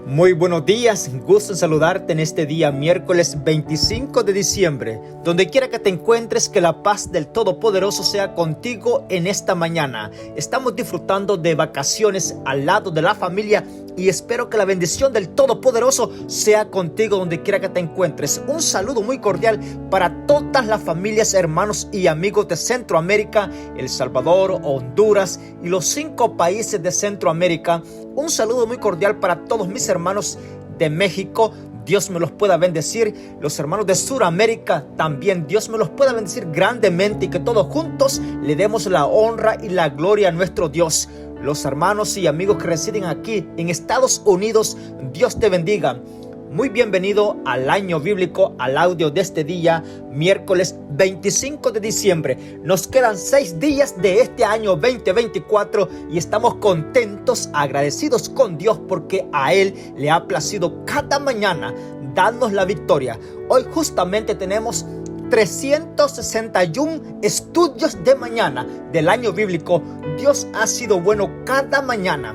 Muy buenos días, gusto en saludarte en este día miércoles 25 de diciembre. Donde quiera que te encuentres, que la paz del Todopoderoso sea contigo en esta mañana. Estamos disfrutando de vacaciones al lado de la familia y espero que la bendición del Todopoderoso sea contigo donde quiera que te encuentres. Un saludo muy cordial para todas las familias, hermanos y amigos de Centroamérica, El Salvador, Honduras y los 5 países de Centroamérica. Un saludo muy cordial para todos mis hermanos de México. Dios me los pueda bendecir. Los hermanos de Sudamérica también. Dios me los pueda bendecir grandemente y que todos juntos le demos la honra y la gloria a nuestro Dios. Los hermanos y amigos que residen aquí en Estados Unidos, Dios te bendiga. Muy bienvenido al año bíblico, al audio de este día, miércoles 25 de diciembre. Nos quedan 6 días de este año 2024 y estamos contentos, agradecidos con Dios porque a Él le ha placido cada mañana darnos la victoria. Hoy justamente tenemos 361 estudios de mañana del año bíblico. Dios ha sido bueno cada mañana.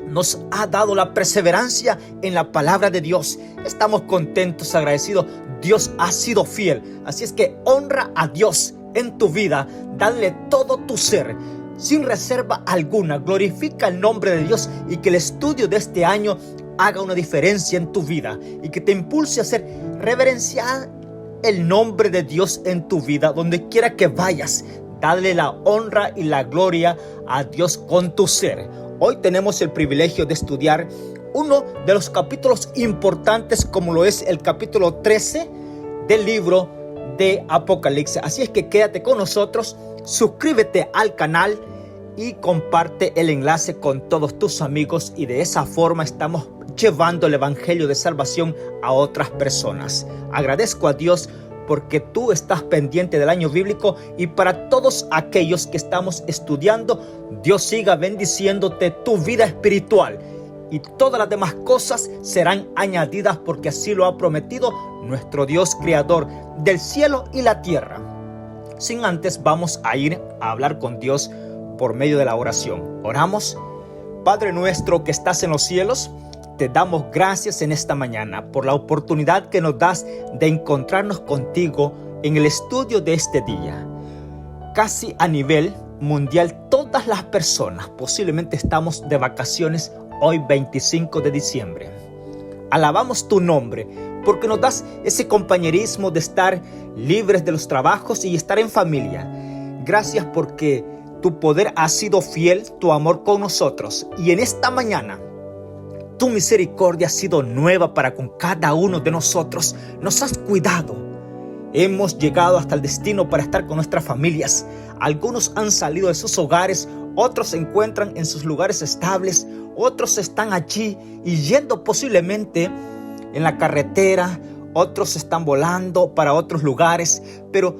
Nos ha dado la perseverancia en la palabra de Dios. Estamos contentos, agradecidos. Dios ha sido fiel. Así es que honra a Dios en tu vida. Dale todo tu ser, sin reserva alguna. Glorifica el nombre de Dios y que el estudio de este año haga una diferencia en tu vida y que te impulse a hacer reverenciar el nombre de Dios en tu vida. Donde quiera que vayas, dale la honra y la gloria a Dios con tu ser. Hoy tenemos el privilegio de estudiar uno de los capítulos importantes, como lo es el capítulo 13 del libro de Apocalipsis. Así es que quédate con nosotros, suscríbete al canal y comparte el enlace con todos tus amigos, y de esa forma estamos llevando el evangelio de salvación a otras personas. Agradezco a Dios porque tú estás pendiente del año bíblico, y para todos aquellos que estamos estudiando, Dios siga bendiciéndote tu vida espiritual y todas las demás cosas serán añadidas porque así lo ha prometido nuestro Dios creador del cielo y la tierra. Sin antes, vamos a ir a hablar con Dios por medio de la oración. Oramos. Padre nuestro que estás en los cielos, te damos gracias en esta mañana por la oportunidad que nos das de encontrarnos contigo en el estudio de este día. Casi a nivel mundial, todas las personas posiblemente estamos de vacaciones hoy 25 de diciembre. Alabamos tu nombre porque nos das ese compañerismo de estar libres de los trabajos y estar en familia. Gracias porque tu poder ha sido fiel, tu amor con nosotros, y en esta mañana tu misericordia ha sido nueva para con cada uno de nosotros. Nos has cuidado. Hemos llegado hasta el destino para estar con nuestras familias. Algunos han salido de sus hogares, otros se encuentran en sus lugares estables, otros están allí y yendo posiblemente en la carretera, otros están volando para otros lugares. Pero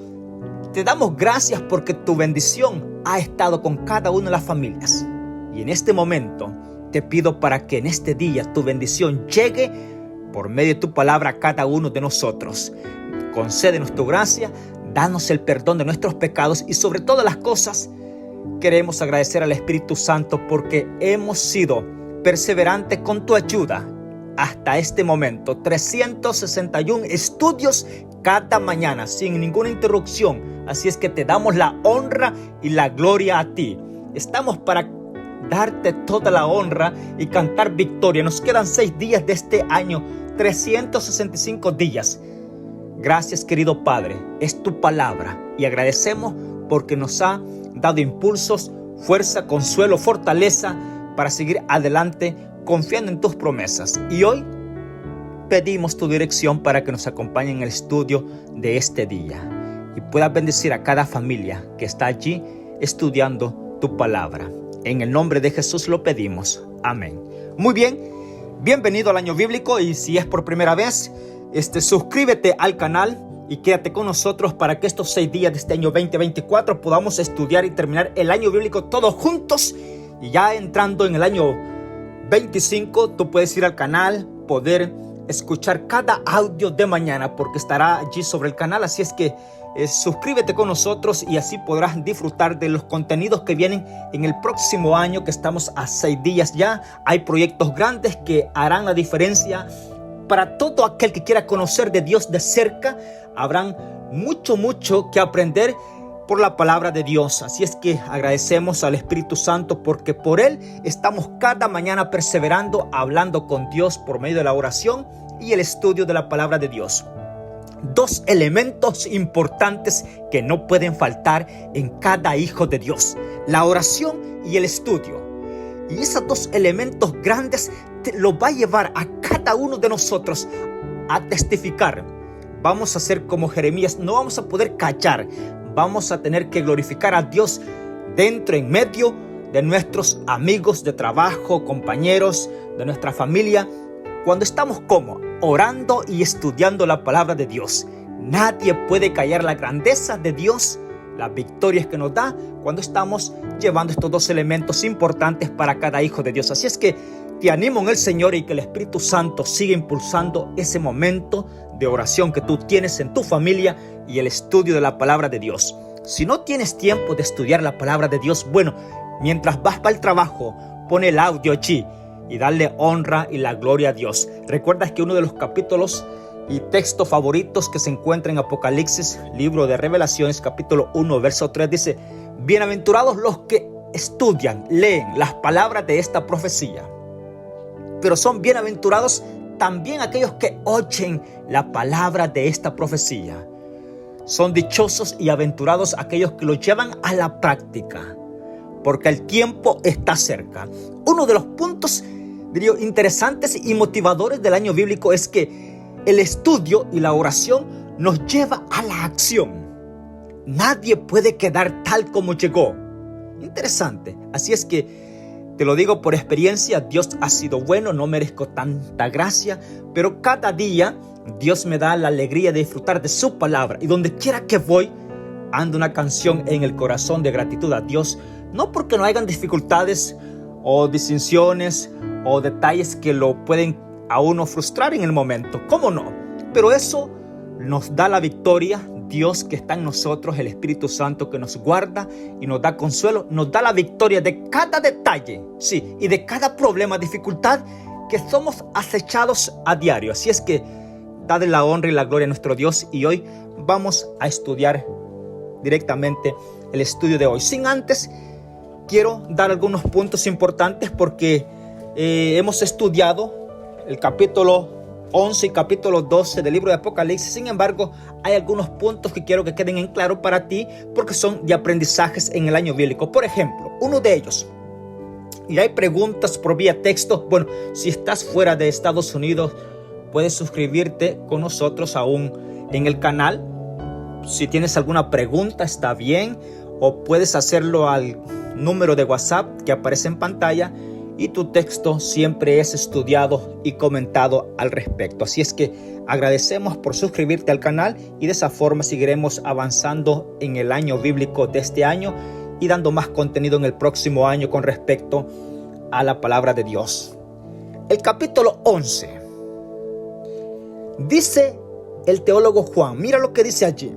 te damos gracias porque tu bendición ha estado con cada una de las familias. Y en este momento te pido para que en este día tu bendición llegue por medio de tu palabra a cada uno de nosotros. Concédenos tu gracia, danos el perdón de nuestros pecados y sobre todas las cosas queremos agradecer al Espíritu Santo porque hemos sido perseverantes con tu ayuda hasta este momento. 361 estudios cada mañana sin ninguna interrupción. Así es que te damos la honra y la gloria a ti. Estamos para darte toda la honra y cantar victoria. Nos quedan 6 días de este año, 365 días. Gracias, querido Padre, es tu palabra y agradecemos porque nos ha dado impulsos, fuerza, consuelo, fortaleza para seguir adelante confiando en tus promesas. Y hoy pedimos tu dirección para que nos acompañe en el estudio de este día y puedas bendecir a cada familia que está allí estudiando tu palabra. En el nombre de Jesús lo pedimos. Amén. Muy bien, bienvenido al año bíblico, y si es por primera vez, suscríbete al canal y quédate con nosotros para que estos 6 días de este año 2024 podamos estudiar y terminar el año bíblico todos juntos. Y ya entrando en el año 25, tú puedes ir al canal, poder escuchar cada audio de mañana porque estará allí sobre el canal. Así es que suscríbete con nosotros y así podrás disfrutar de los contenidos que vienen en el próximo año, que estamos a 6 días ya. Hay proyectos grandes que harán la diferencia para todo aquel que quiera conocer de Dios de cerca. Habrán mucho que aprender por la palabra de Dios. Así es que agradecemos al Espíritu Santo porque por Él estamos cada mañana perseverando, hablando con Dios por medio de la oración y el estudio de la palabra de Dios. 2 elementos importantes que no pueden faltar en cada hijo de Dios: la oración y el estudio. Y esos 2 elementos grandes los va a llevar a cada uno de nosotros a testificar. Vamos a ser como Jeremías, no vamos a poder callar. Vamos a tener que glorificar a Dios dentro, en medio de nuestros amigos de trabajo, compañeros, de nuestra familia. Cuando estamos como orando y estudiando la palabra de Dios, nadie puede callar la grandeza de Dios, las victorias que nos da cuando estamos llevando estos 2 elementos importantes para cada hijo de Dios. Así es que te animo en el Señor y que el Espíritu Santo siga impulsando ese momento de oración que tú tienes en tu familia y el estudio de la palabra de Dios. Si no tienes tiempo de estudiar la palabra de Dios, bueno, mientras vas para el trabajo, pon el audio allí y darle honra y la gloria a Dios. ¿Recuerdas que uno de los capítulos y textos favoritos que se encuentra en Apocalipsis, libro de Revelaciones, capítulo 1, verso 3, dice: bienaventurados los que estudian, leen las palabras de esta profecía? Pero son bienaventurados también aquellos que oyen la palabra de esta profecía. Son dichosos y aventurados aquellos que lo llevan a la práctica, porque el tiempo está cerca. Uno de los puntos, diría, interesantes y motivadores del año bíblico es que el estudio y la oración nos lleva a la acción. Nadie puede quedar tal como llegó. Interesante. Así es que te lo digo por experiencia, Dios ha sido bueno, no merezco tanta gracia, pero cada día Dios me da la alegría de disfrutar de su palabra. Y donde quiera que voy, ando una canción en el corazón de gratitud a Dios. No porque no hayan dificultades o distinciones o detalles que lo pueden a uno frustrar en el momento. ¿Cómo no? Pero eso nos da la victoria. Dios que está en nosotros, el Espíritu Santo que nos guarda y nos da consuelo, nos da la victoria de cada detalle, sí, y de cada problema, dificultad que somos acechados a diario. Así es que dale la honra y la gloria a nuestro Dios, y hoy vamos a estudiar directamente el estudio de hoy. Sin antes, quiero dar algunos puntos importantes porque hemos estudiado el capítulo 11 y capítulo 12 del libro de Apocalipsis. Sin embargo, hay algunos puntos que quiero que queden en claro para ti porque son de aprendizajes en el año bíblico. Por ejemplo, uno de ellos, y hay preguntas por vía texto. Bueno, si estás fuera de Estados Unidos, puedes suscribirte con nosotros aún en el canal. Si tienes alguna pregunta, está bien, o puedes hacerlo al número de WhatsApp que aparece en pantalla. Y tu texto siempre es estudiado y comentado al respecto. Así es que agradecemos por suscribirte al canal y de esa forma seguiremos avanzando en el año bíblico de este año y dando más contenido en el próximo año con respecto a la palabra de Dios. El capítulo 11. Dice el teólogo Juan, mira lo que dice allí.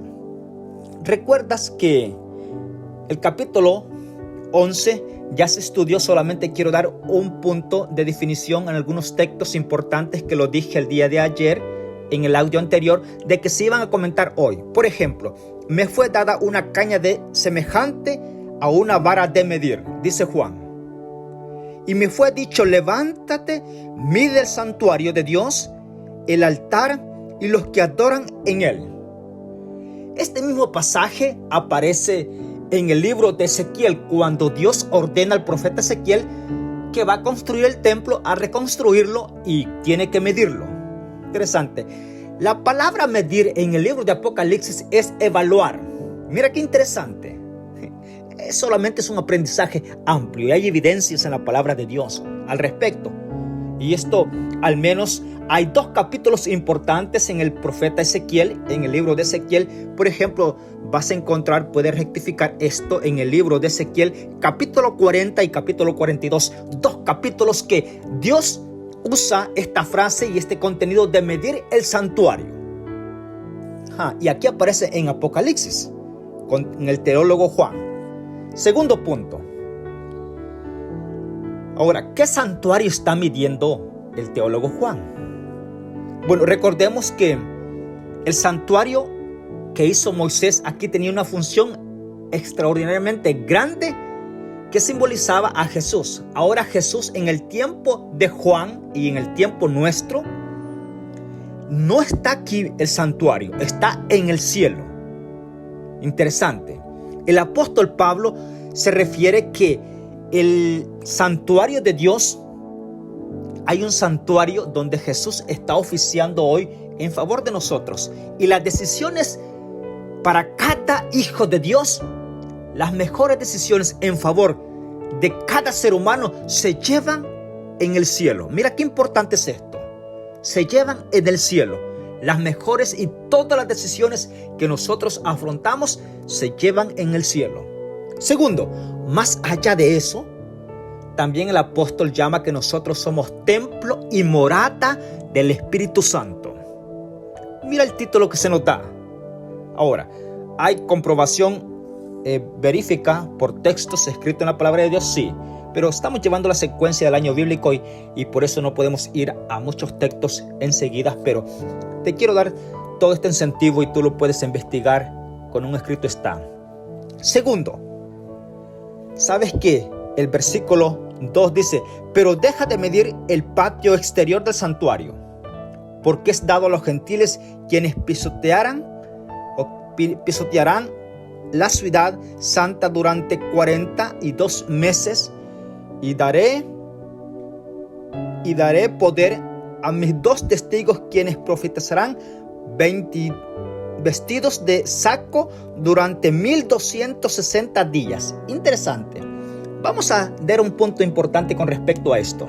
¿Recuerdas que el capítulo 11 ya se estudió? Solamente quiero dar un punto de definición en algunos textos importantes que lo dije el día de ayer en el audio anterior, de que se iban a comentar hoy. Por ejemplo, me fue dada una caña de semejante a una vara de medir, dice Juan. Y me fue dicho, levántate, mide el santuario de Dios, el altar y los que adoran en él. Este mismo pasaje aparece en el libro de Ezequiel, cuando Dios ordena al profeta Ezequiel que va a construir el templo, a reconstruirlo y tiene que medirlo. Interesante. La palabra medir en el libro de Apocalipsis es evaluar. Mira qué interesante. Solamente es un aprendizaje amplio y hay evidencias en la palabra de Dios al respecto. Y esto, al menos, hay 2 capítulos importantes en el profeta Ezequiel, en el libro de Ezequiel. Por ejemplo, vas a encontrar, puedes rectificar esto en el libro de Ezequiel, capítulo 40 y capítulo 42. 2 capítulos que Dios usa esta frase y este contenido de medir el santuario. Y aquí aparece en Apocalipsis, con el teólogo Juan. Segundo punto. Ahora, ¿qué santuario está midiendo el teólogo Juan? Bueno, recordemos que el santuario que hizo Moisés aquí tenía una función extraordinariamente grande que simbolizaba a Jesús. Ahora Jesús, en el tiempo de Juan y en el tiempo nuestro, no está aquí el santuario, está en el cielo. Interesante. El apóstol Pablo se refiere que el santuario de Dios, hay un santuario donde Jesús está oficiando hoy en favor de nosotros. Y las decisiones para cada hijo de Dios, las mejores decisiones en favor de cada ser humano se llevan en el cielo. Mira qué importante es esto. Se llevan en el cielo. Las mejores y todas las decisiones que nosotros afrontamos se llevan en el cielo. Segundo, más allá de eso, también el apóstol llama que nosotros somos templo y morada del Espíritu Santo. Mira el título que se nos da. Ahora, ¿hay comprobación verífica por textos escritos en la palabra de Dios? Sí, pero estamos llevando la secuencia del año bíblico y por eso no podemos ir a muchos textos enseguida, pero te quiero dar todo este incentivo y tú lo puedes investigar con un escrito está. Segundo, ¿sabes qué? El versículo 2 dice: pero deja de medir el patio exterior del santuario, porque es dado a los gentiles quienes pisotearán la ciudad santa durante 42 meses y daré poder a mis 2 testigos quienes profetizarán vestidos de saco durante 1260 días. Interesante. Vamos a dar un punto importante con respecto a esto.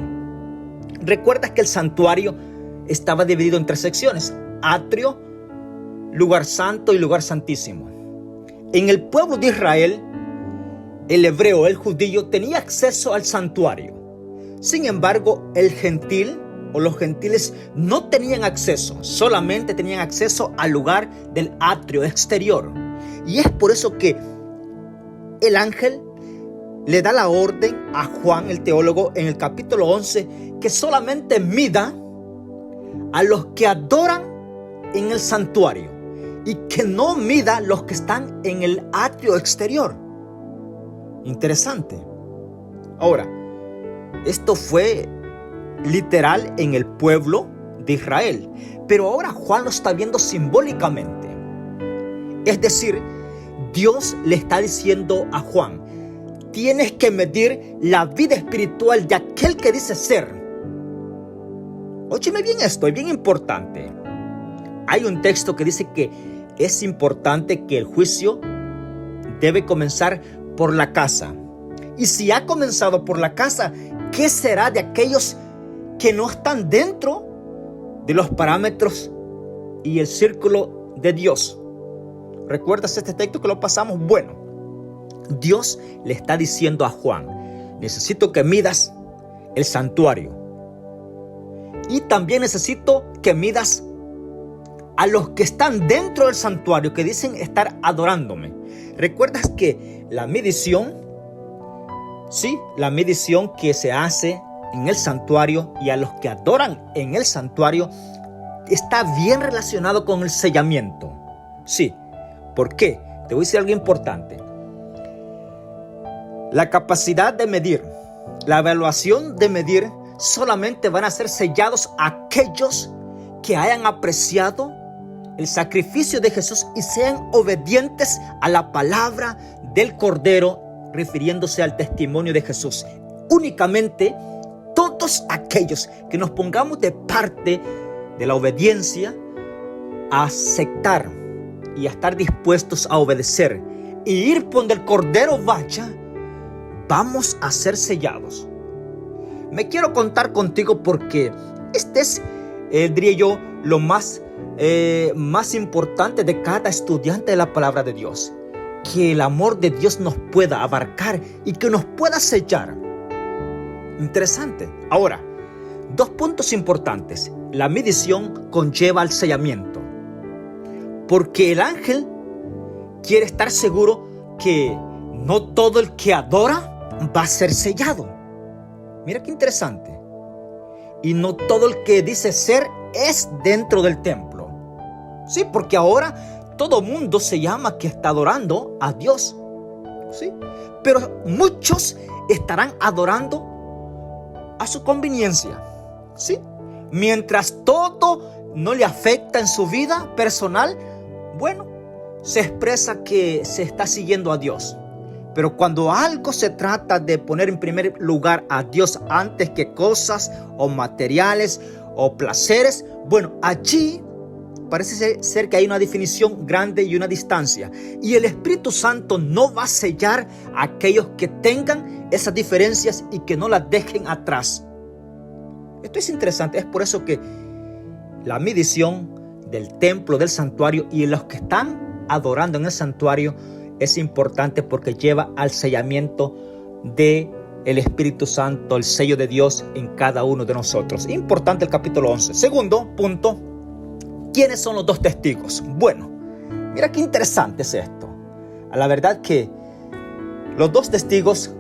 ¿Recuerdas que el santuario estaba dividido en 3 secciones? Atrio, lugar santo y lugar santísimo. En el pueblo de Israel, el hebreo, el judío, tenía acceso al santuario. Sin embargo, el gentil o los gentiles no tenían acceso, solamente tenían acceso al lugar del atrio exterior. Y es por eso que el ángel le da la orden a Juan, el teólogo, en el capítulo 11, que solamente mida a los que adoran en el santuario y que no mida los que están en el atrio exterior. Interesante. Ahora, esto fue literal en el pueblo de Israel, pero ahora Juan lo está viendo simbólicamente. Es decir, Dios le está diciendo a Juan: tienes que medir la vida espiritual de aquel que dice ser. Óyeme bien esto, es bien importante. Hay un texto que dice que es importante que el juicio debe comenzar por la casa. Y si ha comenzado por la casa, ¿qué será de aquellos que no están dentro de los parámetros y el círculo de Dios? ¿Recuerdas este texto que lo pasamos? Bueno, Dios le está diciendo a Juan: necesito que midas el santuario. Y también necesito que midas a los que están dentro del santuario, que dicen estar adorándome. ¿Recuerdas que la medición que se hace en el santuario y a los que adoran en el santuario está bien relacionado con el sellamiento? Sí. ¿Por qué? Te voy a decir algo importante. La capacidad de medir, la evaluación de medir, solamente van a ser sellados aquellos que hayan apreciado el sacrificio de Jesús y sean obedientes a la palabra del Cordero, refiriéndose al testimonio de Jesús. Únicamente todos aquellos que nos pongamos de parte de la obediencia, a aceptar y a estar dispuestos a obedecer y ir por donde el Cordero vaya, vamos a ser sellados. Me quiero contar contigo porque este es, diría yo, lo más importante de cada estudiante de la palabra de Dios. Que el amor de Dios nos pueda abarcar y que nos pueda sellar. Interesante. Ahora, 2 puntos importantes. La medición conlleva el sellamiento. Porque el ángel quiere estar seguro que no todo el que adora va a ser sellado. Mira qué interesante. Y no todo el que dice ser es dentro del templo. Sí, porque ahora todo mundo se llama que está adorando a Dios. Sí, pero muchos estarán adorando a su conveniencia. Sí, mientras todo no le afecta en su vida personal, bueno, se expresa que se está siguiendo a Dios. Pero cuando algo se trata de poner en primer lugar a Dios antes que cosas o materiales o placeres, bueno, allí parece ser que hay una definición grande y una distancia. Y el Espíritu Santo no va a sellar a aquellos que tengan esas diferencias y que no las dejen atrás. Esto es interesante, es por eso que la medición del templo, del santuario y los que están adorando en el santuario es importante porque lleva al sellamiento del Espíritu Santo, el sello de Dios en cada uno de nosotros. Importante el capítulo 11. Segundo punto, ¿quiénes son los dos testigos? Bueno, mira qué interesante es esto. A la verdad que los dos testigos,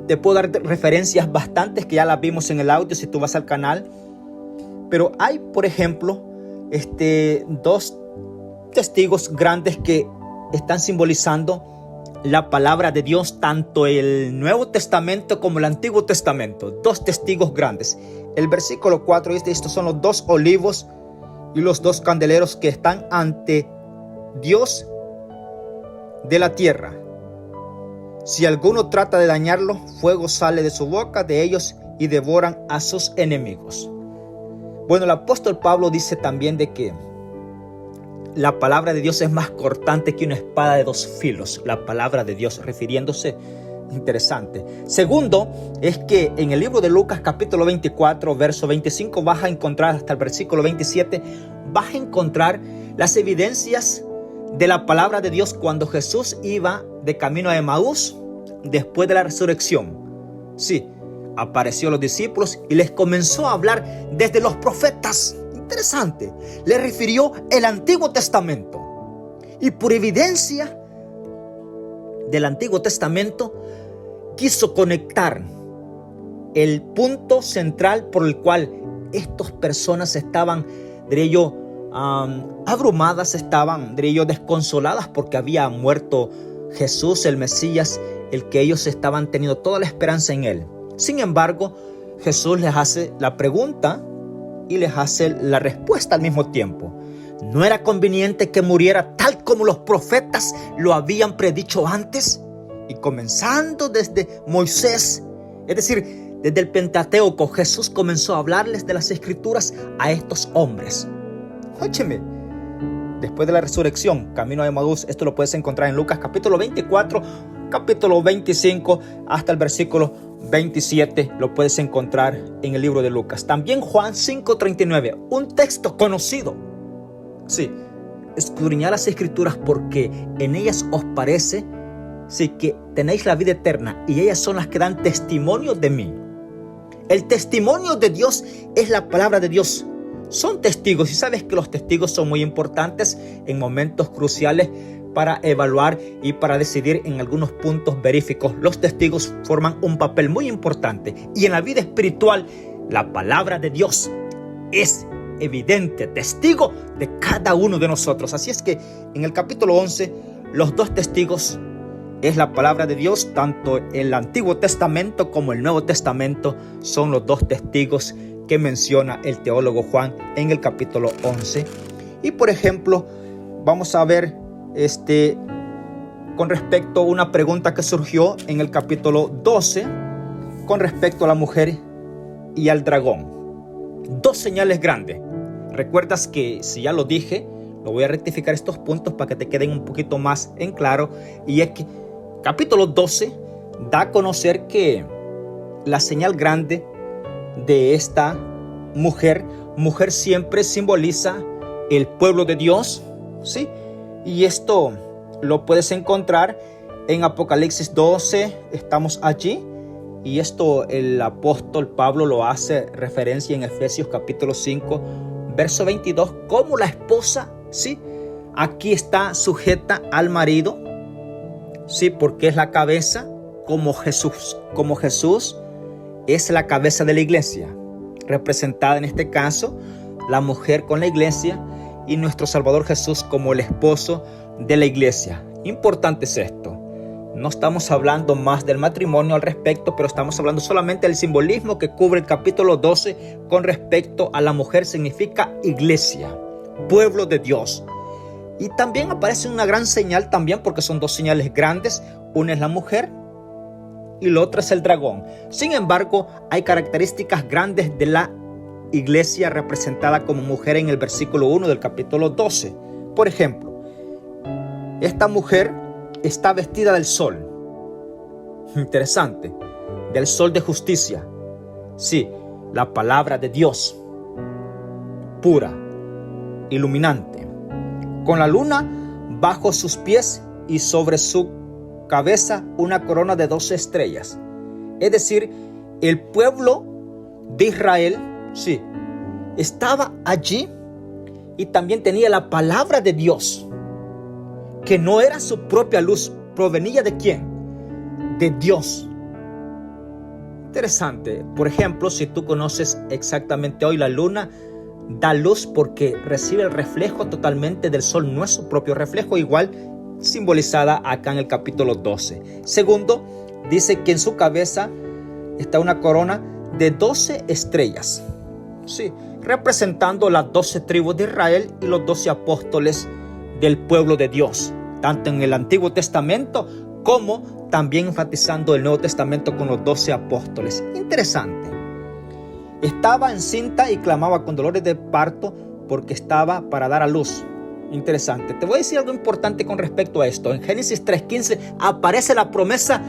te puedo dar referencias bastantes que ya las vimos en el audio si tú vas al canal. Pero hay, por ejemplo, dos testigos grandes que están simbolizando la palabra de Dios, tanto el Nuevo Testamento como el Antiguo Testamento. Dos testigos grandes. El versículo 4 dice: estos son los dos olivos y los dos candeleros que están ante Dios de la tierra. Si alguno trata de dañarlo, fuego sale de su boca de ellos y devoran a sus enemigos. Bueno, el apóstol Pablo dice también de que la palabra de Dios es más cortante que una espada de dos filos. La palabra de Dios, refiriéndose, interesante. Segundo, es que en el libro de Lucas capítulo 24, verso 25, vas a encontrar hasta el versículo 27, vas a encontrar las evidencias de la palabra de Dios cuando Jesús iba de camino a Emaús después de la resurrección. Sí, apareció a los discípulos y les comenzó a hablar desde los profetas. Interesante, le refirió el Antiguo Testamento. Y por evidencia del Antiguo Testamento, quiso conectar el punto central por el cual estas personas estaban, diría yo, abrumadas, estaban, diría yo, desconsoladas porque había muerto Jesús, el Mesías, el que ellos estaban teniendo toda la esperanza en él. Sin embargo, Jesús les hace la pregunta y les hace la respuesta al mismo tiempo. ¿No era conveniente que muriera tal como los profetas lo habían predicho antes? Y comenzando desde Moisés, es decir, desde el Pentateuco, Jesús comenzó a hablarles de las Escrituras a estos hombres. Óyeme, después de la resurrección, camino a Emaús, esto lo puedes encontrar en Lucas capítulo 24, capítulo 25, hasta el versículo 27, lo puedes encontrar en el libro de Lucas. También Juan 5:39, un texto conocido. Sí, escudriñad las Escrituras porque en ellas os parece, sí, que tenéis la vida eterna y ellas son las que dan testimonio de mí. El testimonio de Dios es la palabra de Dios. Son testigos y sabes que los testigos son muy importantes en momentos cruciales para evaluar y para decidir en algunos puntos veríficos. Los testigos forman un papel muy importante y en la vida espiritual la palabra de Dios es evidente, testigo de cada uno de nosotros. Así es que en el capítulo 11 los dos testigos es la palabra de Dios. Tanto el Antiguo Testamento como el Nuevo Testamento son los dos testigos que menciona el teólogo Juan en el capítulo 11. Y por ejemplo, vamos a ver con respecto a una pregunta que surgió en el capítulo 12 con respecto a la mujer y al dragón. Dos señales grandes. Recuerdas que si ya lo dije, lo voy a rectificar estos puntos para que te queden un poquito más en claro. Y es que capítulo 12 da a conocer que la señal grande de esta mujer siempre simboliza el pueblo de Dios, ¿sí? Y esto lo puedes encontrar en Apocalipsis 12, estamos allí. Y esto el apóstol Pablo lo hace referencia en Efesios capítulo 5, verso 22, como la esposa, ¿sí?, aquí está sujeta al marido, sí, porque es la cabeza, como Jesús es la cabeza de la iglesia, representada en este caso la mujer con la iglesia y nuestro Salvador Jesús como el esposo de la iglesia. Importante es esto. No estamos hablando más del matrimonio al respecto, pero estamos hablando solamente del simbolismo que cubre el capítulo 12 con respecto a la mujer. Significa iglesia, pueblo de Dios. Y también aparece una gran señal también, porque son dos señales grandes. Una es la mujer y la otra es el dragón. Sin embargo, hay características grandes de la iglesia representada como mujer en el versículo 1 del capítulo 12. Por ejemplo, esta mujer está vestida del sol. Interesante. Del sol de justicia. Sí, la palabra de Dios. Pura, iluminante. Con la luna bajo sus pies y sobre su cabeza una corona de 12 estrellas. Es decir, el pueblo de Israel, sí, estaba allí y también tenía la palabra de Dios, que no era su propia luz. ¿Provenía de quién? De Dios. Interesante. Por ejemplo, si tú conoces exactamente hoy, la luna da luz porque recibe el reflejo totalmente del sol. No es su propio reflejo, igual simbolizada acá en el capítulo 12. Segundo, dice que en su cabeza está una corona de 12 estrellas. Sí, representando las 12 tribus de Israel y los 12 apóstoles del pueblo de Dios, tanto en el Antiguo Testamento como también enfatizando el Nuevo Testamento con los 12 apóstoles. Interesante. Estaba encinta y clamaba con dolores de parto porque estaba para dar a luz. Interesante. Te voy a decir algo importante con respecto a esto. En Génesis 3:15 aparece la promesa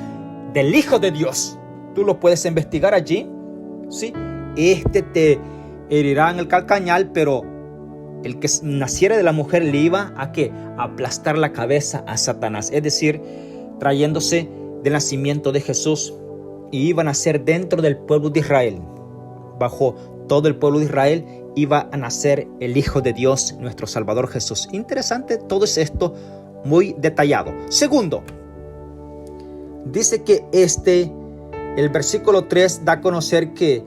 del Hijo de Dios. Tú lo puedes investigar allí. ¿Sí? Te herirá en el calcañal, pero el que naciera de la mujer le iba a ¿qué? A aplastar la cabeza a Satanás. Es decir, trayéndose del nacimiento de Jesús, y iban a ser dentro del pueblo de Israel. Bajo todo el pueblo de Israel iba a nacer el Hijo de Dios, nuestro Salvador Jesús. Interesante todo esto, muy detallado. Segundo, dice que el versículo 3 da a conocer que,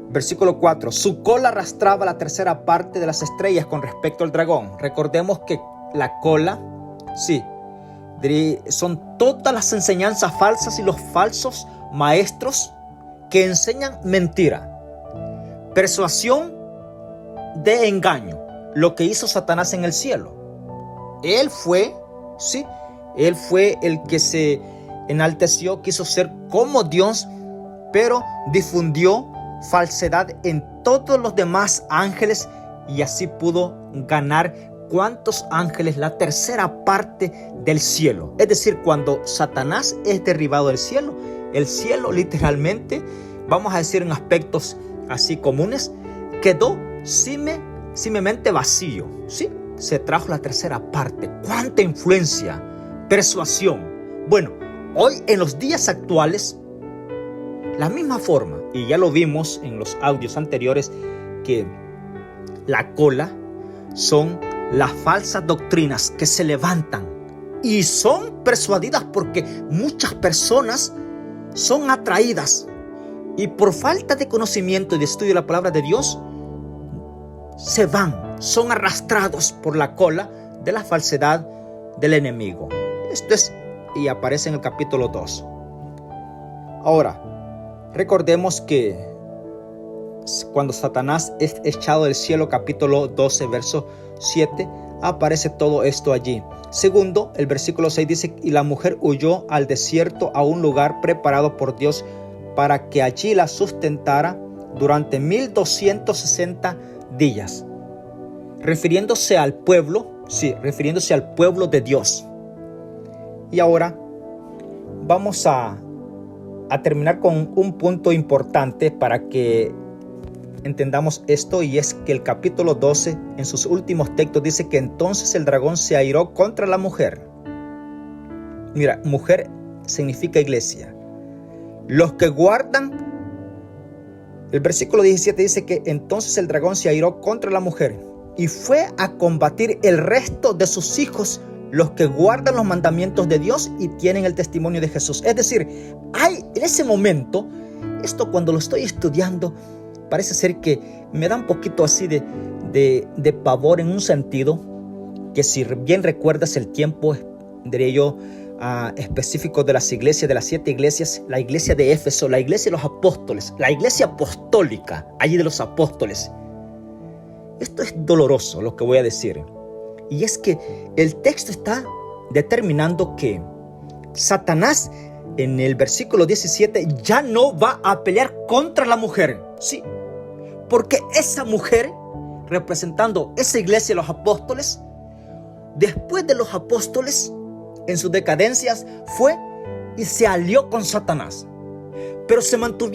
versículo 4, su cola arrastraba la tercera parte de las estrellas con respecto al dragón. Recordemos que la cola, sí, son todas las enseñanzas falsas y los falsos maestros que enseñan mentira, persuasión de engaño. Lo que hizo Satanás en el cielo. Él fue el que se enalteció, quiso ser como Dios, pero difundió falsedad en todos los demás ángeles y así pudo ganar ¿cuántos ángeles? La tercera parte del cielo. Es decir, cuando Satanás es derribado del cielo, el cielo literalmente, vamos a decir en aspectos así comunes, quedó simplemente vacío. ¿Sí? Se trajo la tercera parte. ¿Cuánta influencia? Persuasión. Bueno, hoy en los días actuales, la misma forma, y ya lo vimos en los audios anteriores, que la cola son las falsas doctrinas que se levantan y son persuadidas porque muchas personas son atraídas y por falta de conocimiento y de estudio de la palabra de Dios son arrastrados por la cola de la falsedad del enemigo. Esto es, y aparece en el capítulo 2. Ahora, recordemos que cuando Satanás es echado del cielo, capítulo 12, verso 7, aparece todo esto allí. Segundo, el versículo 6 dice, y la mujer huyó al desierto, a un lugar preparado por Dios para que allí la sustentara durante 1260 días. Refiriéndose al pueblo, refiriéndose al pueblo de Dios. Y ahora vamos a terminar con un punto importante para que entendamos esto, y es que el capítulo 12 en sus últimos textos dice que entonces el dragón se airó contra la mujer. Mira, mujer significa iglesia. Los que guardan, el versículo 17 dice que entonces el dragón se airó contra la mujer y fue a combatir el resto de sus hijos, los que guardan los mandamientos de Dios y tienen el testimonio de Jesús. Es decir, hay en ese momento, esto cuando lo estoy estudiando, parece ser que me da un poquito así de pavor en un sentido, que si bien recuerdas el tiempo, diría yo, específico de las iglesias, de las 7 iglesias, la iglesia de Éfeso, la iglesia de los apóstoles, la iglesia apostólica, allí de los apóstoles. Esto es doloroso lo que voy a decir. Y es que el texto está determinando que Satanás en el versículo 17 ya no va a pelear contra la mujer. Sí, porque esa mujer, representando esa iglesia de los apóstoles, después de los apóstoles, en sus decadencias, fue y se alió con Satanás. Pero se mantuvo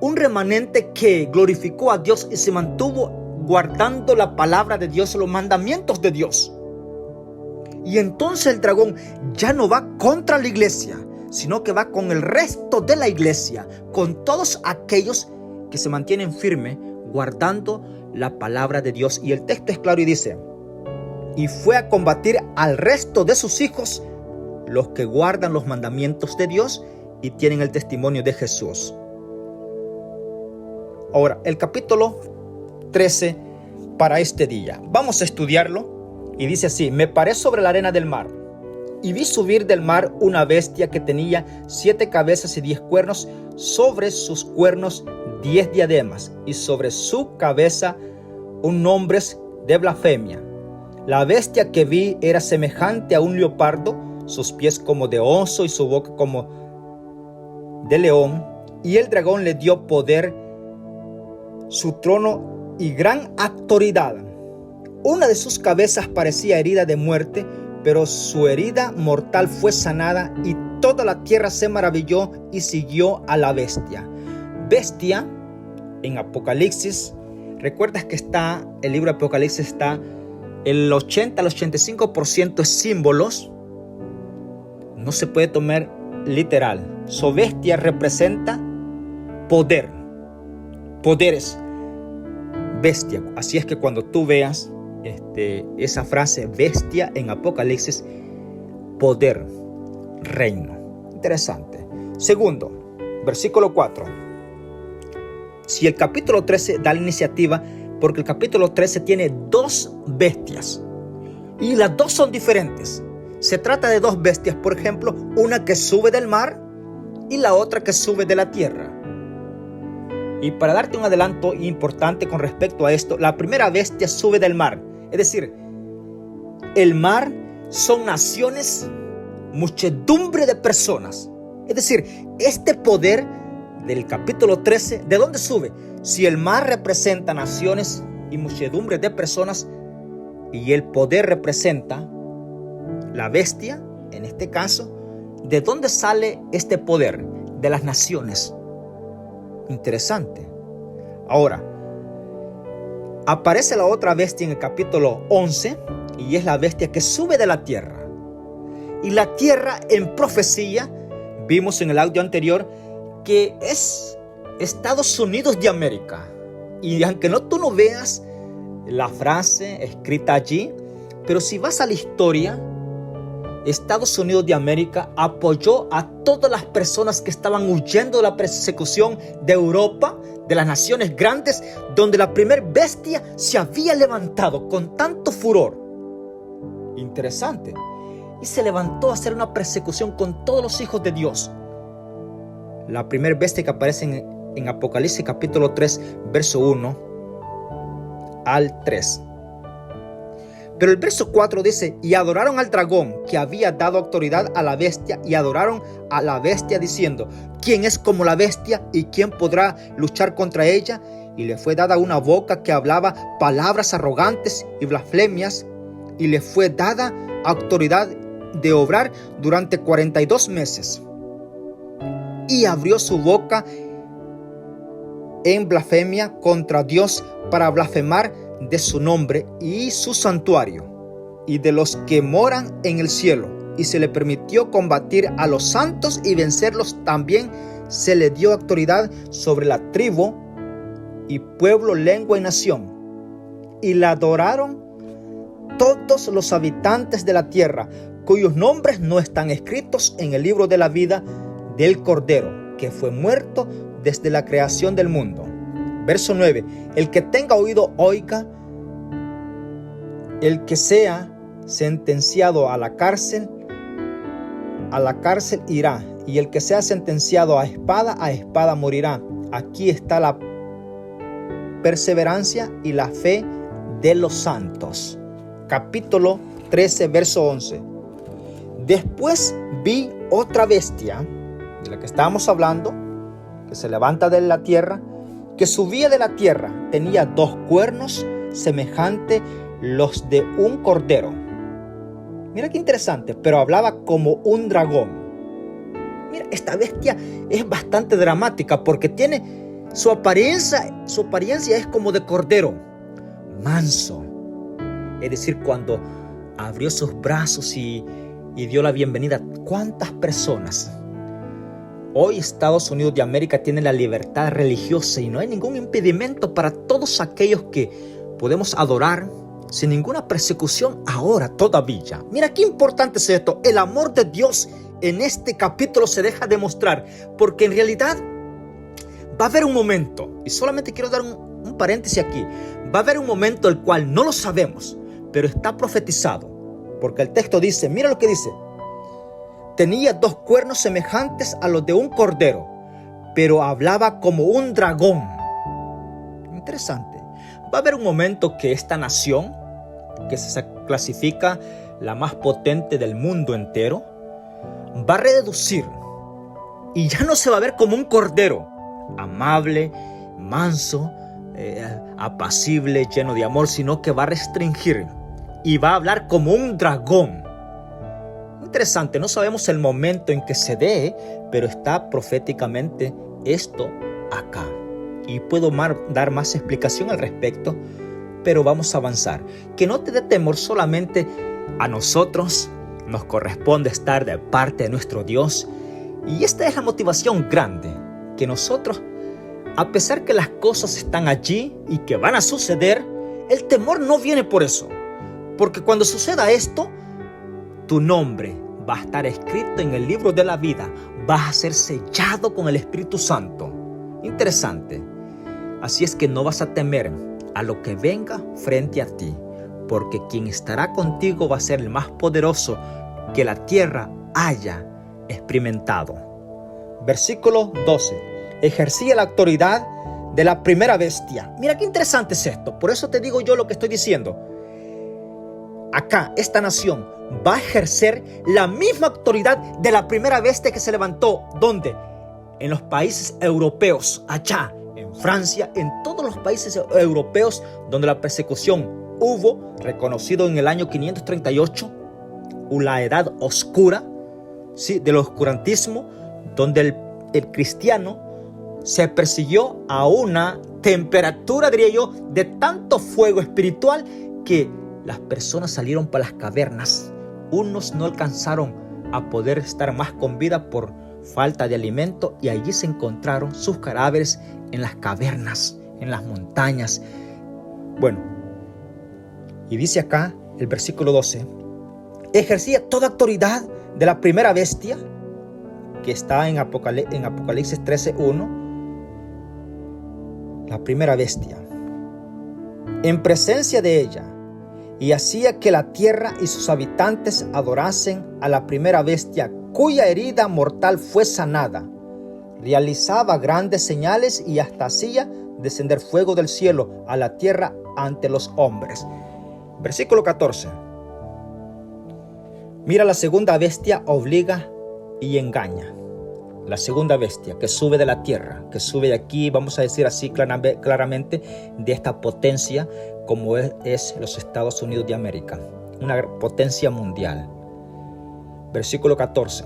un remanente que glorificó a Dios y se mantuvo guardando la palabra de Dios, los mandamientos de Dios. Y entonces el dragón ya no va contra la iglesia, sino que va con el resto de la iglesia, con todos aquellos que se mantienen firmes guardando la palabra de Dios. Y el texto es claro y dice: y fue a combatir al resto de sus hijos, los que guardan los mandamientos de Dios y tienen el testimonio de Jesús. Ahora, el capítulo 13 para este día. Vamos a estudiarlo y dice así: me paré sobre la arena del mar y vi subir del mar una bestia que tenía 7 cabezas y 10 cuernos, sobre sus cuernos 10 diademas y sobre su cabeza un nombre de blasfemia. La bestia que vi era semejante a un leopardo, sus pies como de oso y su boca como de león, y el dragón le dio poder, su trono y gran autoridad. Una de sus cabezas parecía herida de muerte, pero su herida mortal fue sanada, y toda la tierra se maravilló y siguió a la bestia. Bestia, en Apocalipsis, recuerdas que está, el libro de Apocalipsis está, el 80 al 85% es símbolos, no se puede tomar literal. So, bestia representa poder, poderes, bestia. Así es que cuando tú veas esa frase bestia en Apocalipsis, poder, reino. Interesante. Segundo, versículo 4. Si el capítulo 13 da la iniciativa, porque el capítulo 13 tiene 2 bestias y las 2 son diferentes. Se trata de 2 bestias, por ejemplo, una que sube del mar y la otra que sube de la tierra. Y para darte un adelanto importante con respecto a esto, la primera bestia sube del mar. Es decir, el mar son naciones, muchedumbre de personas. Es decir, este poder del capítulo 13, ¿de dónde sube? Si el mar representa naciones y muchedumbre de personas, y el poder representa la bestia, en este caso, ¿de dónde sale este poder? De las naciones. Interesante. Ahora, aparece la otra bestia en el capítulo 11, y es la bestia que sube de la tierra. Y la tierra en profecía, vimos en el audio anterior, que es Estados Unidos de América. Y aunque tú no veas la frase escrita allí, pero si vas a la historia, Estados Unidos de América apoyó a todas las personas que estaban huyendo de la persecución de Europa, de las naciones grandes, donde la primer bestia se había levantado con tanto furor. Interesante. Y se levantó a hacer una persecución con todos los hijos de Dios. La primer bestia que aparece en Apocalipsis capítulo 3, verso 1 al 3. Pero el verso 4 dice: y adoraron al dragón que había dado autoridad a la bestia, y adoraron a la bestia diciendo: ¿quién es como la bestia y quién podrá luchar contra ella? Y le fue dada una boca que hablaba palabras arrogantes y blasfemias, y le fue dada autoridad de obrar durante 42 meses. Y abrió su boca en blasfemia contra Dios para blasfemar de su nombre y su santuario y de los que moran en el cielo. Y se le permitió combatir a los santos y vencerlos. También se le dio autoridad sobre la tribu y pueblo, lengua y nación. Y la adoraron todos los habitantes de la tierra, cuyos nombres no están escritos en el libro de la vida del Cordero, que fue muerto desde la creación del mundo. Verso 9. El que tenga oído, oiga. El que sea sentenciado a la cárcel irá. Y el que sea sentenciado a espada morirá. Aquí está la perseverancia y la fe de los santos. Capítulo 13, verso 11. Después vi otra bestia, de la que estábamos hablando, que se levanta de la tierra, que subía de la tierra. Tenía 2 cuernos semejantes los de un cordero. Mira qué interesante, pero hablaba como un dragón. Mira, esta bestia es bastante dramática porque tiene su apariencia es como de cordero, manso. Es decir, cuando abrió sus brazos y dio la bienvenida, ¿cuántas personas? Hoy Estados Unidos de América tiene la libertad religiosa y no hay ningún impedimento para todos aquellos que podemos adorar sin ninguna persecución ahora todavía. Mira qué importante es esto. El amor de Dios en este capítulo se deja demostrar, porque en realidad va a haber un momento, y solamente quiero dar un paréntesis aquí, va a haber un momento el cual no lo sabemos, pero está profetizado, porque el texto dice, mira lo que dice: tenía 2 cuernos semejantes a los de un cordero, pero hablaba como un dragón. Interesante. Va a haber un momento que esta nación, que se clasifica la más potente del mundo entero, va a reducir y ya no se va a ver como un cordero, amable, manso, apacible, lleno de amor, sino que va a restringir y va a hablar como un dragón. Interesante, no sabemos el momento en que se dé, pero está proféticamente esto acá. Y puedo dar más explicación al respecto, pero vamos a avanzar. Que no te dé temor, solamente a nosotros nos corresponde estar de parte de nuestro Dios. Y esta es la motivación grande, que nosotros, a pesar que las cosas están allí y que van a suceder, el temor no viene por eso. Porque cuando suceda esto, tu nombre va a estar escrito en el libro de la vida, vas a ser sellado con el Espíritu Santo. Interesante. Así es que no vas a temer a lo que venga frente a ti, porque quien estará contigo va a ser el más poderoso que la tierra haya experimentado. Versículo 12. Ejercía la autoridad de la primera bestia. Mira qué interesante es esto. Por eso te digo yo lo que estoy diciendo. Acá, esta nación va a ejercer la misma autoridad de la primera bestia que se levantó. ¿Dónde? En los países europeos, allá, en Francia, en todos los países europeos donde la persecución hubo, reconocido en el año 538, la edad oscura, ¿sí?, del oscurantismo, donde el cristiano se persiguió a una temperatura, diría yo, de tanto fuego espiritual que las personas salieron para las cavernas. Unos no alcanzaron a poder estar más con vida por falta de alimento y allí se encontraron sus cadáveres en las cavernas, en las montañas. Bueno, y dice acá el versículo 12, ejercía toda autoridad de la primera bestia, que está en Apocalipsis 13:1, la primera bestia, en presencia de ella, y hacía que la tierra y sus habitantes adorasen a la primera bestia, cuya herida mortal fue sanada. Realizaba grandes señales y hasta hacía descender fuego del cielo a la tierra ante los hombres. Versículo 14. Mira, la segunda bestia obliga y engaña. La segunda bestia que sube de la tierra, que sube de aquí, vamos a decir así claramente, de esta potencia como es los Estados Unidos de América, una potencia mundial. Versículo 14.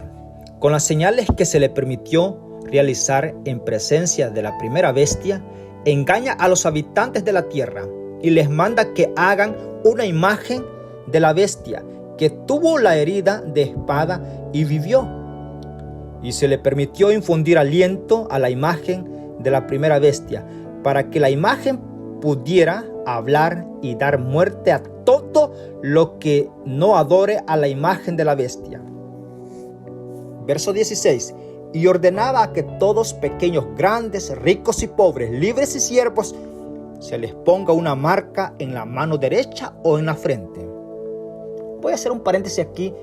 Con las señales que se le permitió realizar en presencia de la primera bestia, engaña a los habitantes de la tierra y les manda que hagan una imagen de la bestia que tuvo la herida de espada y vivió. Y se le permitió infundir aliento a la imagen de la primera bestia para que la imagen pudiera hablar y dar muerte a todo lo que no adore a la imagen de la bestia. Verso 16. Y ordenaba que todos, pequeños, grandes, ricos y pobres, libres y siervos, se les ponga una marca en la mano derecha o en la frente. Voy a hacer un paréntesis aquí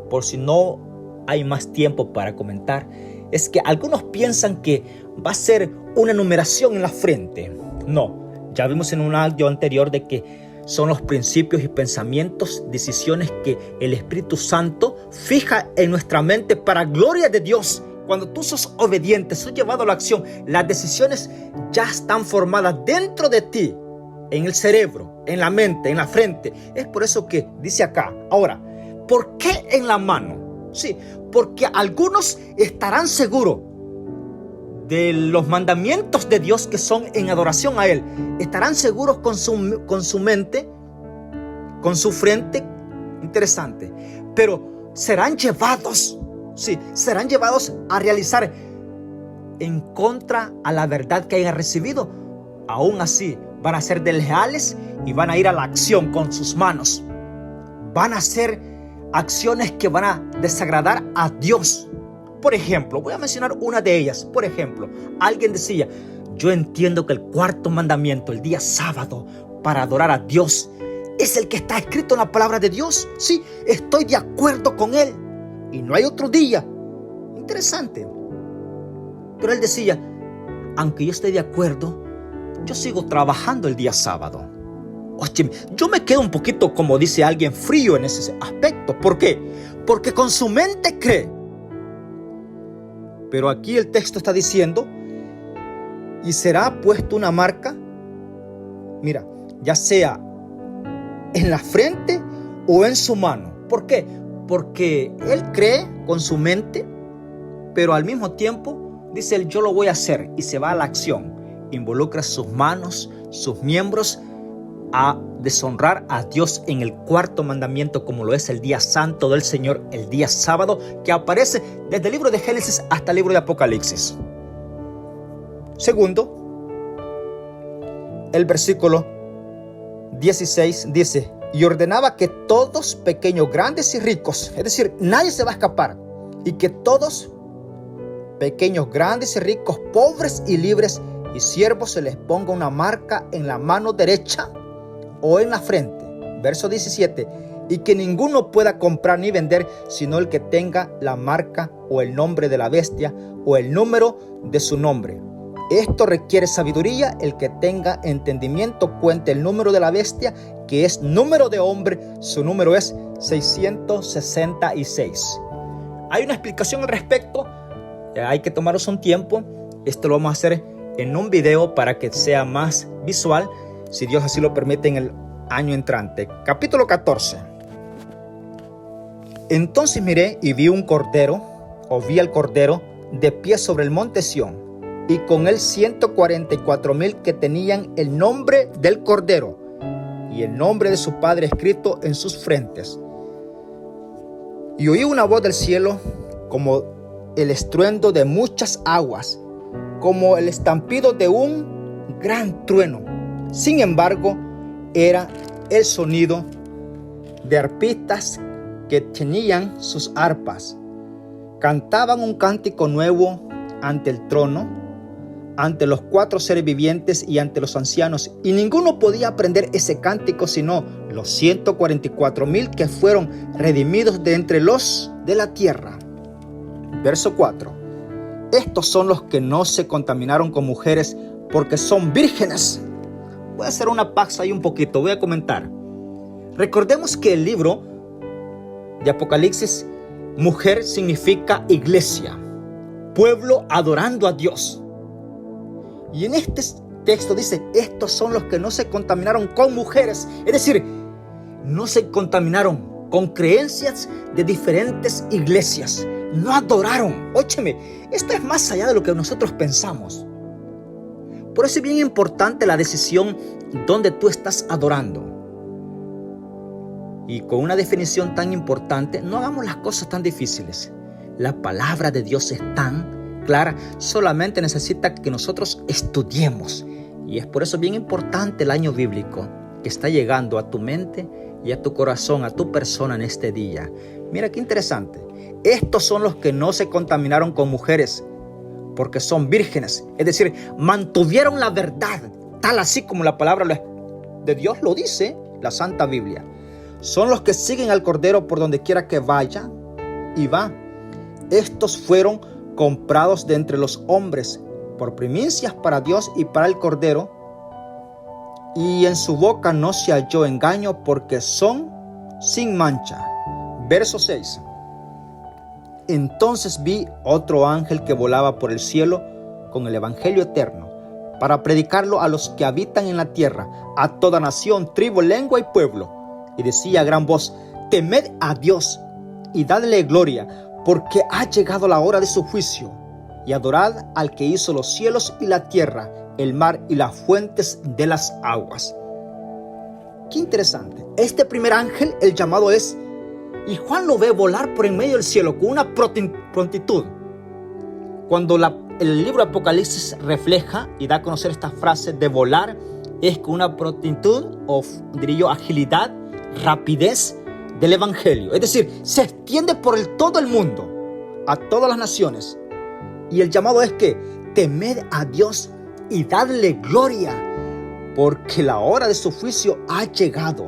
por si no hay más tiempo para comentar. Es que algunos piensan que va a ser una numeración en la frente. No, ya vimos en un audio anterior de que son los principios y pensamientos, decisiones que el Espíritu Santo fija en nuestra mente para gloria de Dios. Cuando tú sos obediente, sos llevado a la acción, las decisiones ya están formadas dentro de ti, en el cerebro, en la mente, en la frente. Es por eso que dice acá. Ahora, ¿por qué en la mano? Sí, porque algunos estarán seguros de los mandamientos de Dios que son en adoración a Él. Estarán seguros con su mente, con su frente. Interesante. Pero serán llevados. Sí, serán llevados a realizar en contra a la verdad que hayan recibido. Aún así, van a ser desleales y van a ir a la acción con sus manos. Van a hacer acciones que van a desagradar a Dios. Por ejemplo, voy a mencionar una de ellas. Por ejemplo, alguien decía: yo entiendo que el cuarto mandamiento, el día sábado, para adorar a Dios, es el que está escrito en la palabra de Dios. Sí, estoy de acuerdo con él. Y no hay otro día. Interesante. Pero él decía: aunque yo esté de acuerdo, yo sigo trabajando el día sábado. Oye, yo me quedo un poquito, como dice alguien, frío en ese aspecto. ¿Por qué? Porque con su mente cree. Pero aquí el texto está diciendo: y será puesto una marca, mira, ya sea en la frente o en su mano. ¿Por qué? Porque él cree con su mente, pero al mismo tiempo dice él: yo lo voy a hacer, y se va a la acción. Involucra sus manos, sus miembros, a deshonrar a Dios en el cuarto mandamiento, como lo es el día santo del Señor, el día sábado, que aparece desde el libro de Génesis hasta el libro de Apocalipsis. Segundo, el versículo 16 dice: y ordenaba que todos, pequeños, grandes y ricos, es decir, nadie se va a escapar, y que todos, pequeños, grandes y ricos, pobres y libres y siervos, se les ponga una marca en la mano derecha o en la frente. Verso 17. Y que ninguno pueda comprar ni vender, sino el que tenga la marca o el nombre de la bestia o el número de su nombre. Esto requiere sabiduría. El que tenga entendimiento cuente el número de la bestia, que es número de hombre. Su número es 666. Hay una explicación al respecto. Hay que tomaros un tiempo. Esto lo vamos a hacer en un video para que sea más visual, si Dios así lo permite, en el año entrante. Capítulo 14. Entonces miré y vi al cordero de pie sobre el monte Sión, y con él 144,000 que tenían el nombre del cordero y el nombre de su padre escrito en sus frentes. Y oí una voz del cielo como el estruendo de muchas aguas, como el estampido de un gran trueno. Sin embargo, era el sonido de arpistas que tenían sus arpas. Cantaban un cántico nuevo ante el trono, ante los 4 seres vivientes y ante los ancianos. Y ninguno podía aprender ese cántico sino los 144,000 que fueron redimidos de entre los de la tierra. Verso 4. Estos son los que no se contaminaron con mujeres, porque son vírgenes. Voy a hacer una pausa ahí un poquito, voy a comentar. Recordemos que el libro de Apocalipsis, mujer significa iglesia, pueblo adorando a Dios. Y en este texto dice: estos son los que no se contaminaron con mujeres. Es decir, no se contaminaron con creencias de diferentes iglesias. No adoraron. Óyeme, esto es más allá de lo que nosotros pensamos. Por eso es bien importante la decisión donde tú estás adorando. Y con una definición tan importante, no hagamos las cosas tan difíciles. La palabra de Dios es tan clara, solamente necesita que nosotros estudiemos Y es por eso bien importante el año bíblico que está llegando a tu mente y a tu corazón, a tu persona en este día. Mira qué interesante. Estos son los que no se contaminaron con mujeres, porque son vírgenes. Es decir, mantuvieron la verdad, tal así como la palabra de Dios lo dice, la Santa Biblia. Son los que siguen al Cordero por donde quiera que vaya y va. Estos fueron comprados de entre los hombres por primicias para Dios y para el Cordero. Y en su boca no se halló engaño, porque son sin mancha. Verso 6. Entonces vi otro ángel que volaba por el cielo con el evangelio eterno, para predicarlo a los que habitan en la tierra, a toda nación, tribu, lengua y pueblo. Y decía a gran voz: temed a Dios y dadle gloria, porque ha llegado la hora de su juicio. Y adorad al que hizo los cielos y la tierra, el mar y las fuentes de las aguas. Qué interesante. Este primer ángel, el llamado es, y Juan lo ve volar por en medio del cielo con una prontitud. Cuando el libro de Apocalipsis refleja y da a conocer esta frase de volar, es con una prontitud, o diría yo, agilidad, rapidez del evangelio. Es decir, se extiende por todo el mundo, a todas las naciones. Y el llamado es que temed a Dios y dadle gloria, porque la hora de su juicio ha llegado.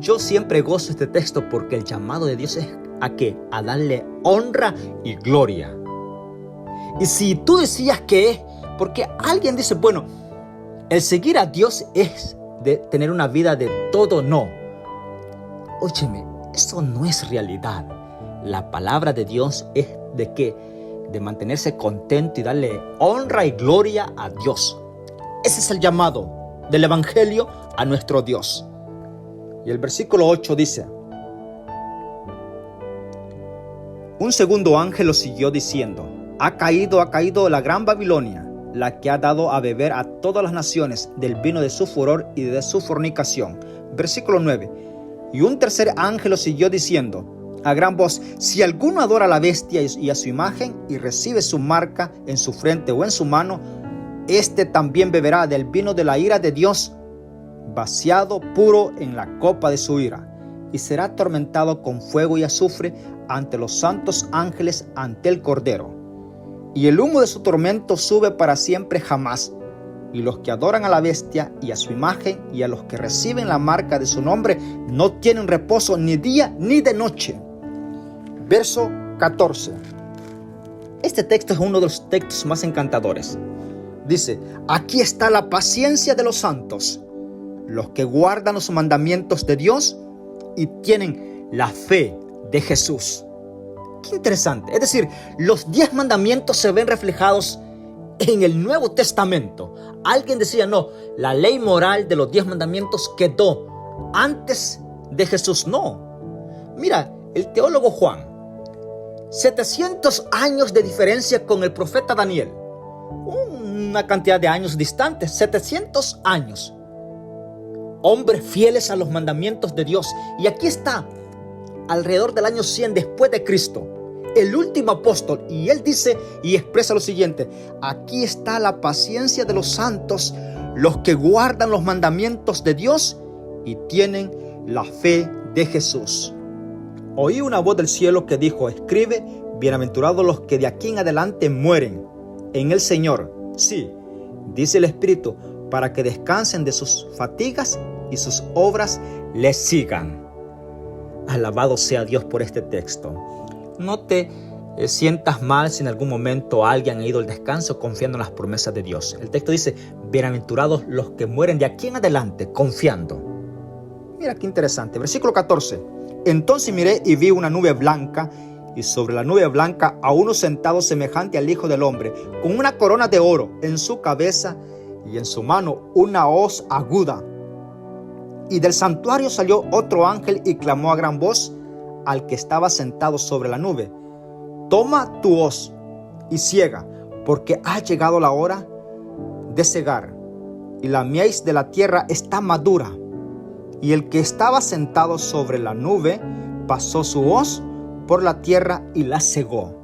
Yo siempre gozo este texto porque el llamado de Dios es ¿a qué? A darle honra y gloria. Y si tú decías que es, porque alguien dice, bueno, el seguir a Dios es de tener una vida de todo no. Óyeme, eso no es realidad. La palabra de Dios es de qué? De mantenerse contento y darle honra y gloria a Dios. Ese es el llamado del evangelio a nuestro Dios. Y el versículo 8 dice: un segundo ángel lo siguió diciendo: ha caído la gran Babilonia, la que ha dado a beber a todas las naciones del vino de su furor y de su fornicación. Versículo 9. Y un tercer ángel lo siguió diciendo a gran voz: si alguno adora a la bestia y a su imagen y recibe su marca en su frente o en su mano, este también beberá del vino de la ira de Dios, vaciado puro en la copa de su ira, y será atormentado con fuego y azufre ante los santos ángeles, ante el Cordero. Y el humo de su tormento sube para siempre jamás. Y los que adoran a la bestia y a su imagen y a los que reciben la marca de su nombre no tienen reposo ni día ni de noche. Verso 14. Este texto es uno de los textos más encantadores. Dice: aquí está la paciencia de los santos, los que guardan los mandamientos de Dios y tienen la fe de Jesús. Qué interesante. Es decir, los 10 mandamientos se ven reflejados en el Nuevo Testamento. Alguien decía, no, la ley moral de los 10 mandamientos quedó antes de Jesús. No. Mira, el teólogo Juan, 700 años de diferencia con el profeta Daniel. Una cantidad de años distantes, 700 años. Hombres fieles a los mandamientos de Dios. Y aquí está, alrededor del año 100 después de Cristo, el último apóstol, y él dice y expresa lo siguiente: aquí está la paciencia de los santos, los que guardan los mandamientos de Dios y tienen la fe de Jesús. Oí una voz del cielo que dijo: escribe, bienaventurados los que de aquí en adelante mueren en el Señor. Sí, dice el Espíritu, para que descansen de sus fatigas y sus obras les sigan. Alabado sea Dios por este texto. No te sientas mal si en algún momento alguien ha ido al descanso confiando en las promesas de Dios. El texto dice: bienaventurados los que mueren de aquí en adelante confiando. Mira qué interesante. Versículo 14. Entonces miré y vi una nube blanca, y sobre la nube blanca a uno sentado semejante al Hijo del Hombre, con una corona de oro en su cabeza y en su mano una hoz aguda. Y del santuario salió otro ángel y clamó a gran voz al que estaba sentado sobre la nube: toma tu hoz y ciega, porque ha llegado la hora de cegar, y la mies de la tierra está madura. Y el que estaba sentado sobre la nube pasó su hoz por la tierra y la cegó.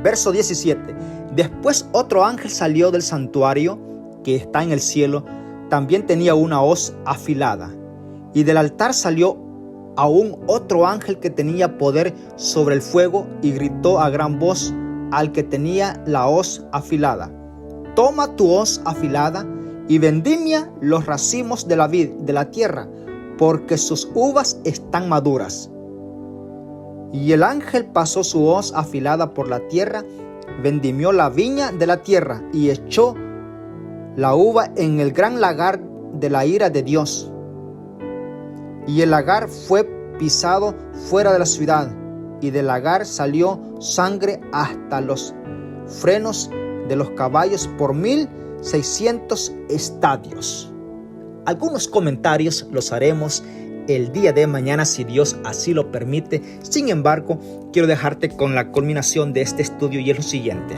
Verso 17. Después otro ángel salió del santuario que está en el cielo, también tenía una hoz afilada. Y del altar salió aún otro ángel que tenía poder sobre el fuego y gritó a gran voz al que tenía la hoz afilada: toma tu hoz afilada y vendimia los racimos de la vid de la tierra, porque sus uvas están maduras. Y el ángel pasó su hoz afilada por la tierra, vendimió la viña de la tierra y echó la uva en el gran lagar de la ira de Dios. Y el lagar fue pisado fuera de la ciudad, y del lagar salió sangre hasta los frenos de los caballos por 1600 estadios. Algunos comentarios los haremos el día de mañana si Dios así lo permite. Sin embargo, quiero dejarte con la culminación de este estudio y es lo siguiente.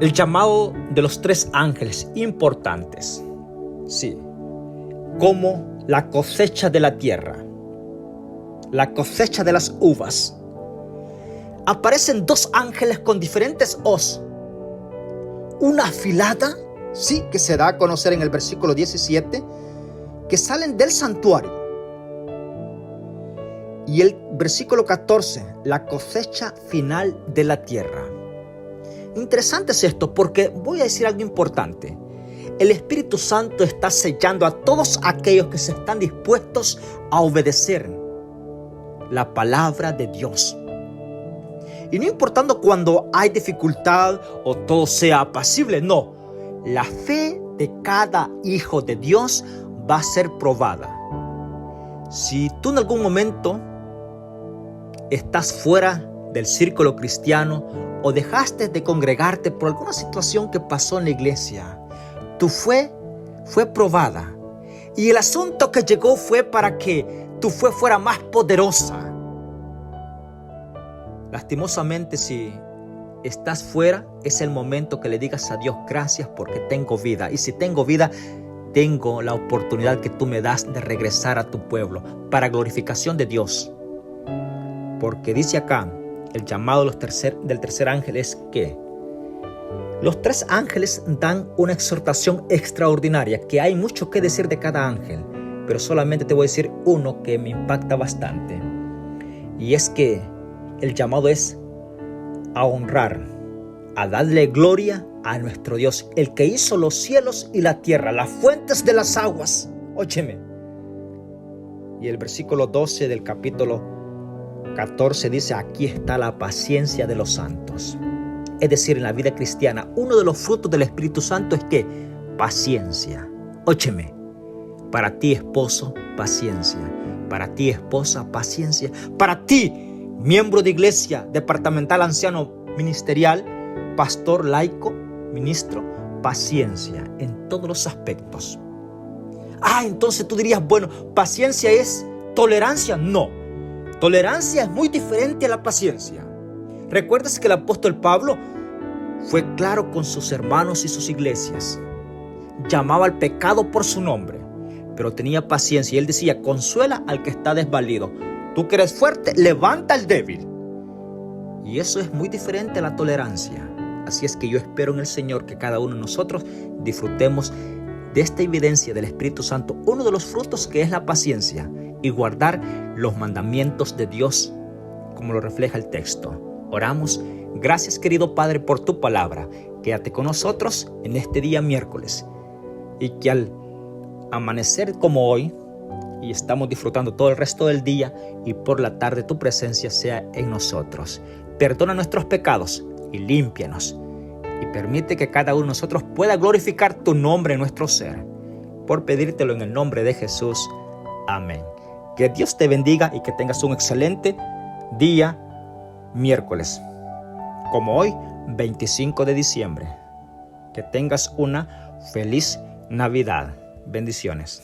El llamado de los 3 ángeles importantes. Sí, como la cosecha de la tierra, la cosecha de las uvas. Aparecen 2 ángeles con diferentes hoz. Una afilada, sí, que se da a conocer en el versículo 17, que salen del santuario. Y el versículo 14, la cosecha final de la tierra. Interesante es esto, porque voy a decir algo importante. El Espíritu Santo está sellando a todos aquellos que se están dispuestos a obedecer la palabra de Dios. Y no importando cuando hay dificultad o todo sea apacible, no. La fe de cada hijo de Dios va a ser probada. Si tú en algún momento estás fuera del círculo cristiano o dejaste de congregarte por alguna situación que pasó en la iglesia, tu fe fue probada. Y el asunto que llegó fue para que tu fe fuera más poderosa. Lastimosamente, si estás fuera, es el momento que le digas a Dios: gracias porque tengo vida. Y si tengo vida, tengo la oportunidad que tú me das de regresar a tu pueblo para glorificación de Dios. Porque dice acá, el llamado del tercer ángel es que los 3 ángeles dan una exhortación extraordinaria, que hay mucho que decir de cada ángel, pero solamente te voy a decir uno que me impacta bastante. Y es que el llamado es a honrar, a darle gloria a nuestro Dios, el que hizo los cielos y la tierra, las fuentes de las aguas. Óyeme. Y el versículo 12 del capítulo 14 dice: aquí está la paciencia de los santos. Es decir, en la vida cristiana, uno de los frutos del Espíritu Santo es que paciencia. Óyeme, para ti esposo, paciencia. Para ti esposa, paciencia. Para ti, miembro de iglesia, departamental, anciano, ministerial, pastor, laico, ministro, paciencia en todos los aspectos. Entonces tú dirías, bueno, ¿paciencia es tolerancia? No, tolerancia es muy diferente a la paciencia. ¿Recuerdas que el apóstol Pablo fue claro con sus hermanos y sus iglesias? Llamaba al pecado por su nombre, pero tenía paciencia. Y él decía: consuela al que está desvalido. Tú que eres fuerte, levanta al débil. Y eso es muy diferente a la tolerancia. Así es que yo espero en el Señor que cada uno de nosotros disfrutemos de esta evidencia del Espíritu Santo, uno de los frutos que es la paciencia, y guardar los mandamientos de Dios como lo refleja el texto. Oramos. Gracias, querido Padre, por tu palabra. Quédate con nosotros en este día miércoles, y que al amanecer como hoy, y estamos disfrutando todo el resto del día, y por la tarde tu presencia sea en nosotros. Perdona nuestros pecados y límpianos, y permite que cada uno de nosotros pueda glorificar tu nombre en nuestro ser. Por pedírtelo en el nombre de Jesús. Amén. Que Dios te bendiga y que tengas un excelente día miércoles, como hoy, 25 de diciembre. Que tengas una feliz Navidad. Bendiciones.